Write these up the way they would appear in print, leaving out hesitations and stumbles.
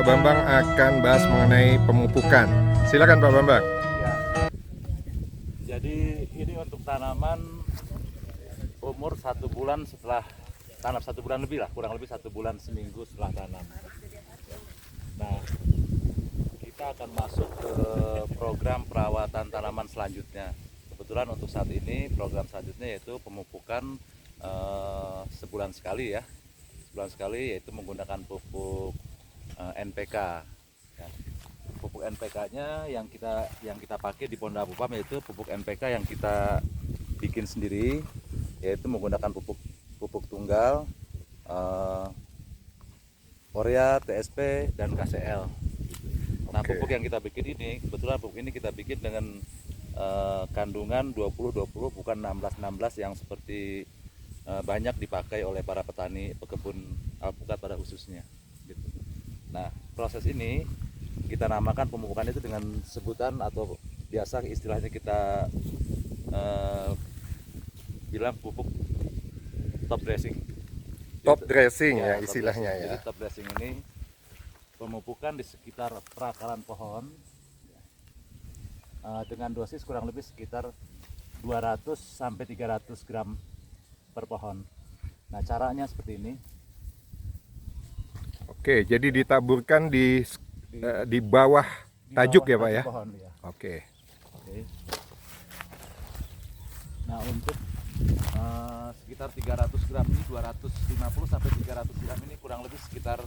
Pak Bambang akan bahas mengenai pemupukan. Silakan Pak Bambang. Ya, jadi ini untuk tanaman umur 1 bulan setelah tanam, 1 bulan lebih lah, kurang lebih 1 bulan seminggu setelah tanam. Nah, kita akan masuk ke program perawatan tanaman selanjutnya. Kebetulan untuk saat ini program selanjutnya yaitu pemupukan sebulan sekali ya, sebulan sekali, yaitu menggunakan pupuk NPK. Ya. Pupuk NPK-nya yang kita pakai di Ponda Pupam yaitu pupuk NPK yang kita bikin sendiri, yaitu menggunakan pupuk tunggal, Urea, TSP, dan KCL. Nah, pupuk yang kita bikin ini, kebetulan pupuk ini kita bikin dengan kandungan 20-20, bukan 16-16 yang seperti banyak dipakai oleh para petani pekebun alpukat pada khususnya. Gitu. Nah, proses ini kita namakan pemupukan itu dengan sebutan atau biasa istilahnya kita bilang pupuk top dressing. Top dressing ya top istilahnya dressing. ya. Jadi top dressing ini pemupukan di sekitar perakaran pohon dengan dosis kurang lebih sekitar 200 sampai 300 gram per pohon. Nah, caranya seperti ini. Oke, jadi ditaburkan di bawah tajuk ya Pak ya. Pohon, ya. Oke. Nah, untuk sekitar 300 gram ini, 250 sampai 300 gram ini kurang lebih sekitar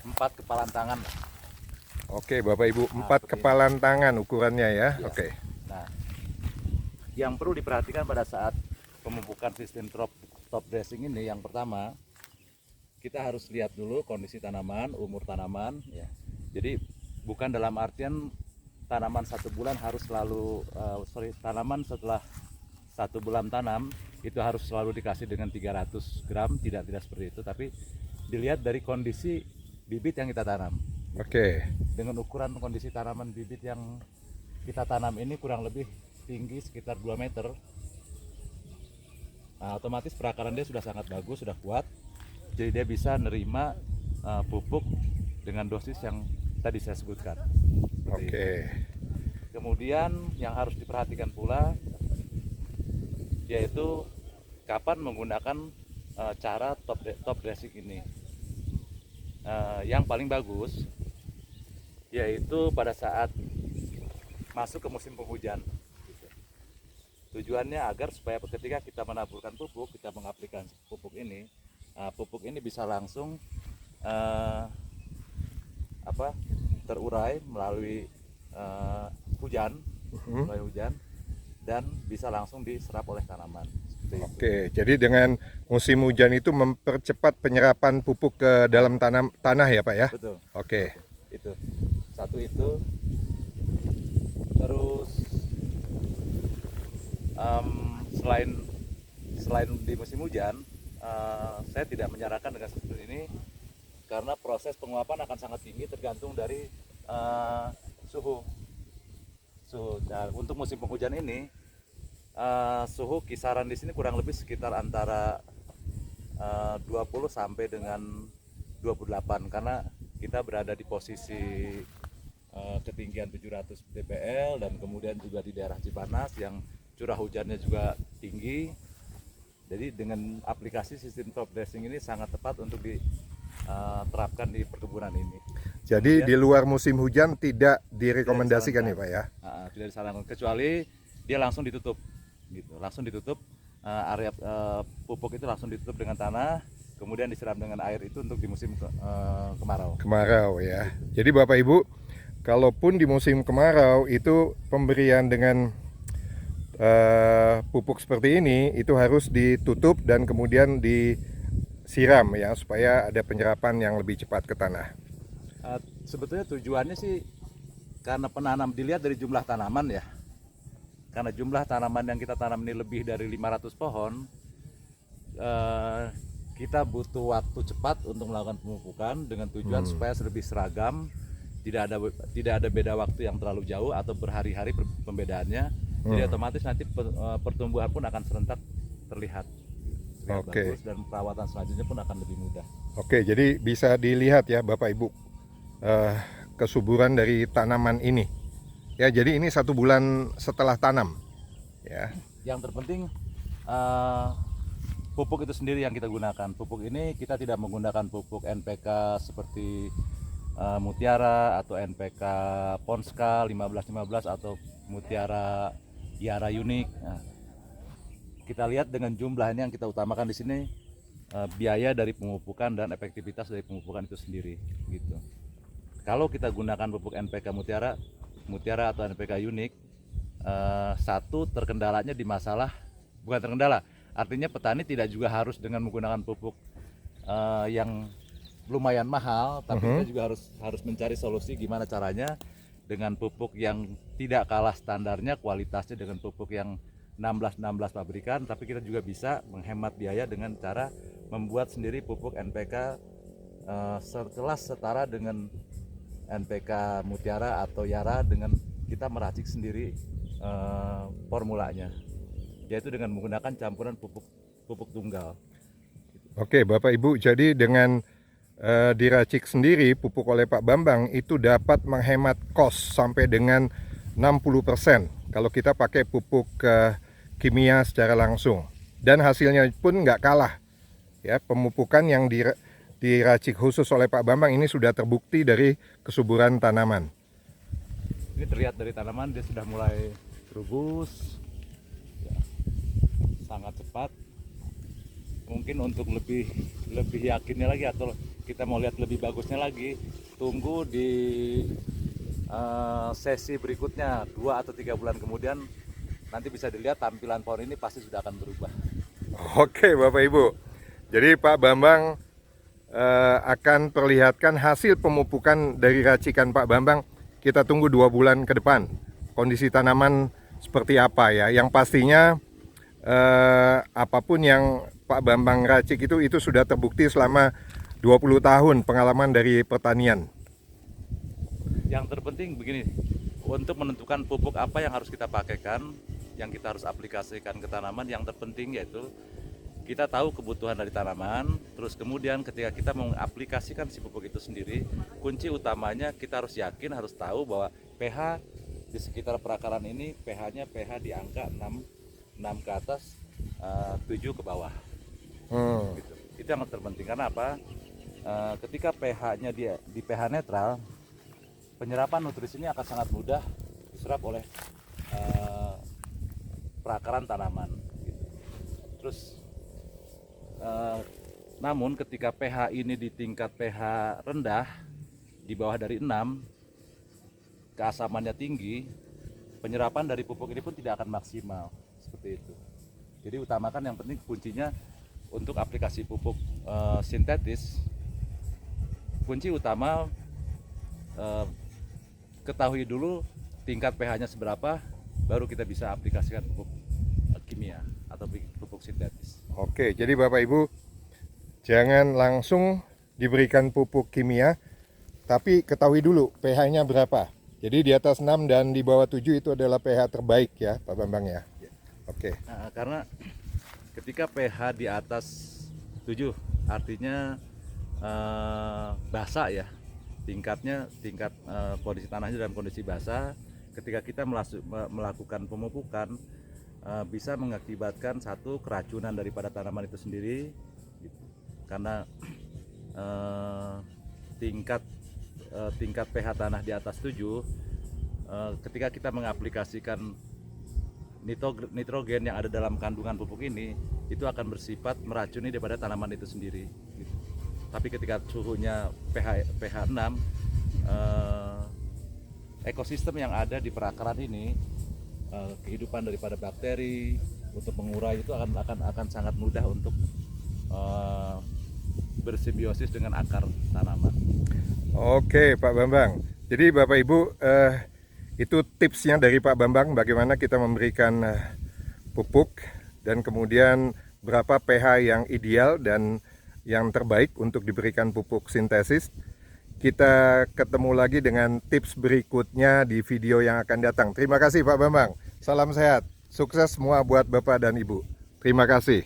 4 kepalan tangan. Oke, Bapak Ibu, 4 kepalan tangan ukurannya ya. Ya. Oke. Nah, yang perlu diperhatikan pada saat pemupukan sistem top dressing ini, yang pertama kita harus lihat dulu kondisi tanaman, umur tanaman ya. Jadi bukan dalam artian tanaman 1 bulan harus selalu tanaman setelah 1 bulan tanam itu harus selalu dikasih dengan 300 gram, tidak seperti itu, tapi dilihat dari kondisi bibit yang kita tanam. Oke. Dengan ukuran kondisi tanaman bibit yang kita tanam ini kurang lebih tinggi sekitar 2 meter. Nah, otomatis perakaran dia sudah sangat bagus, sudah kuat. Jadi dia bisa nerima pupuk dengan dosis yang tadi saya sebutkan. Oke. Kemudian yang harus diperhatikan pula yaitu kapan menggunakan cara top dressing ini. Yang paling bagus yaitu pada saat masuk ke musim penghujan. Tujuannya agar supaya ketika kita menaburkan pupuk, kita mengaplikasikan pupuk ini bisa langsung terurai melalui hujan, dan bisa langsung diserap oleh tanaman. Oke, jadi dengan musim hujan itu mempercepat penyerapan pupuk ke dalam tanah ya Pak ya? Betul. Oke. Itu satu itu. Terus selain di musim hujan, saya tidak menyarankan dengan seperti ini karena proses penguapan akan sangat tinggi tergantung dari suhu. Nah, untuk musim penghujan ini suhu kisaran di sini kurang lebih sekitar antara 20 sampai dengan 28 karena kita berada di posisi ketinggian 700 dpl dan kemudian juga di daerah Cipanas yang curah hujannya juga tinggi. Jadi dengan aplikasi sistem top dressing ini sangat tepat untuk diterapkan di perkebunan ini. Jadi kemudian, di luar musim hujan tidak direkomendasikan ya Pak ya? Tidak disarankan, kecuali dia langsung ditutup, gitu. Langsung ditutup area pupuk itu langsung ditutup dengan tanah, kemudian disiram dengan air itu untuk di musim kemarau. Kemarau ya. Jadi Bapak Ibu, kalaupun di musim kemarau itu pemberian dengan pupuk seperti ini itu harus ditutup dan kemudian disiram ya supaya ada penyerapan yang lebih cepat ke tanah. Sebetulnya tujuannya sih karena penanam, dilihat dari jumlah tanaman ya. Karena jumlah tanaman yang kita tanam ini lebih dari 500 pohon, kita butuh waktu cepat untuk melakukan pemupukan dengan tujuan supaya lebih seragam, tidak ada beda waktu yang terlalu jauh atau berhari-hari pembedaannya. Jadi otomatis nanti pertumbuhan pun akan serentak terlihat bagus dan perawatan selanjutnya pun akan lebih mudah. Oke, jadi bisa dilihat ya Bapak Ibu, kesuburan dari tanaman ini. Ya, jadi ini 1 bulan setelah tanam. Ya. Yang terpenting pupuk itu sendiri yang kita gunakan. Pupuk ini kita tidak menggunakan pupuk NPK seperti Mutiara atau NPK Ponska 1515 atau Mutiara Yara Unik. Nah, kita lihat dengan jumlah ini yang kita utamakan di sini biaya dari pemupukan dan efektivitas dari pemupukan itu sendiri gitu. Kalau kita gunakan pupuk NPK Mutiara atau NPK Unik, satu terkendalanya di masalah, bukan terkendala, artinya petani tidak juga harus dengan menggunakan pupuk yang lumayan mahal, tapi kita juga harus mencari solusi gimana caranya dengan pupuk yang tidak kalah standarnya kualitasnya dengan pupuk yang 16-16 pabrikan, tapi kita juga bisa menghemat biaya dengan cara membuat sendiri pupuk NPK sekelas setara dengan NPK Mutiara atau Yara, dengan kita meracik sendiri formulanya, yaitu dengan menggunakan campuran pupuk tunggal. Oke Bapak Ibu, jadi dengan diracik sendiri pupuk oleh Pak Bambang itu dapat menghemat kos sampai dengan 60% kalau kita pakai pupuk kimia secara langsung, dan hasilnya pun nggak kalah ya. Pemupukan yang diracik khusus oleh Pak Bambang ini sudah terbukti dari kesuburan tanaman. Ini terlihat dari tanaman dia sudah mulai berubus ya, sangat cepat. Mungkin untuk lebih yakinnya lagi atau kita mau lihat lebih bagusnya lagi, tunggu di sesi berikutnya 2 atau 3 bulan kemudian, nanti bisa dilihat tampilan pohon ini pasti sudah akan berubah. Oke Bapak Ibu, jadi Pak Bambang akan perlihatkan hasil pemupukan dari racikan Pak Bambang. Kita tunggu 2 bulan ke depan kondisi tanaman seperti apa ya. Yang pastinya apapun yang Pak Bambang racik itu sudah terbukti selama 20 tahun pengalaman dari pertanian. Yang terpenting begini, untuk menentukan pupuk apa yang harus kita pakaikan, yang kita harus aplikasikan ke tanaman, yang terpenting yaitu kita tahu kebutuhan dari tanaman. Terus kemudian ketika kita mengaplikasikan si pupuk itu sendiri, kunci utamanya kita harus yakin, harus tahu bahwa pH di sekitar perakaran ini pH-nya di angka 6 ke atas, 7 ke bawah. Gitu. Itu yang terpenting, karena apa? Ketika pH-nya di pH netral, penyerapan nutrisi ini akan sangat mudah diserap oleh perakaran tanaman. Gitu. Terus namun ketika pH ini di tingkat pH rendah, di bawah dari 6, keasamannya tinggi, penyerapan dari pupuk ini pun tidak akan maksimal, seperti itu. Jadi utamakan, yang penting kuncinya untuk aplikasi pupuk sintetis, kunci utama ketahui dulu tingkat pH-nya seberapa, baru kita bisa aplikasikan pupuk kimia atau pupuk sintetis. Oke, jadi Bapak Ibu jangan langsung diberikan pupuk kimia, tapi ketahui dulu pH-nya berapa. Jadi di atas 6 dan di bawah 7 itu adalah pH terbaik ya Pak Bambang ya. Oke. Nah, karena ketika pH di atas 7 artinya basah ya, tingkat kondisi tanahnya dalam kondisi basah. Ketika kita melakukan pemupukan, bisa mengakibatkan satu, keracunan daripada tanaman itu sendiri gitu. Karena tingkat pH tanah di atas 7, ketika kita mengaplikasikan nitrogen yang ada dalam kandungan pupuk ini, itu akan bersifat meracuni daripada tanaman itu sendiri gitu. Tapi ketika suhunya pH 6, ekosistem yang ada di perakaran ini, kehidupan daripada bakteri untuk mengurai itu akan sangat mudah untuk bersimbiosis dengan akar tanaman. Oke Pak Bambang, jadi Bapak Ibu itu tipsnya dari Pak Bambang bagaimana kita memberikan pupuk dan kemudian berapa pH yang ideal dan yang terbaik untuk diberikan pupuk sintesis. Kita ketemu lagi dengan tips berikutnya di video yang akan datang. Terima kasih Pak Bambang. Salam sehat. Sukses semua buat Bapak dan Ibu. Terima kasih.